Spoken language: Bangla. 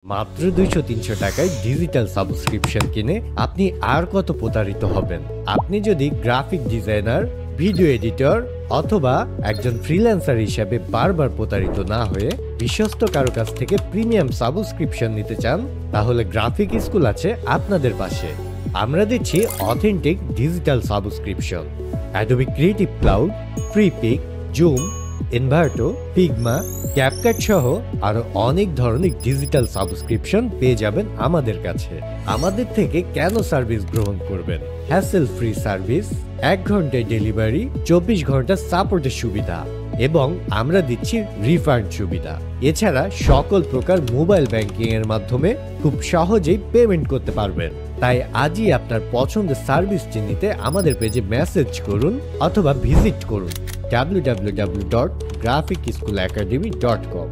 মাত্র 200-300 টাকায় ডিজিটাল সাবস্ক্রিপশন কিনে আপনি আর কত প্রতারিত হবেন। আপনি যদি গ্রাফিক ডিজাইনার, ভিডিও এডিটর অথবা একজন ফ্রিল্যান্সার হিসেবে বারবার প্রতারিত না হয়ে বিশ্বস্ত কারো কাছ থেকে প্রিমিয়াম সাবস্ক্রিপশন নিতে চান, তাহলে গ্রাফিক স্কুল আছে আপনাদের পাশে। আমরা দিচ্ছি authentic digital subscription, Adobe creative cloud, Freepik, zoom, ইনভার্টো, Figma, CapCut সহ আরো অনেক ধরনের ডিজিটাল সাবস্ক্রিপশন পেয়ে যাবেন আমাদের কাছে। আমাদের থেকে কেন সার্ভিস গ্রহণ করবেন? হ্যাসেল ফ্রি সার্ভিস, 1 ঘন্টায় ডেলিভারি, 24 ঘন্টা সাপোর্টের সুবিধা এবং আমরা দিচ্ছি রিফান্ড সুবিধা। এছাড়া সকল প্রকার মোবাইল ব্যাংকিং এর মাধ্যমে খুব সহজেই পেমেন্ট করতে পারবেন। তাই আজই আপনার পছন্দের সার্ভিসটি নিতে আমাদের পেজে মেসেজ করুন অথবা ভিজিট করুন www.graphicscholacademy.com।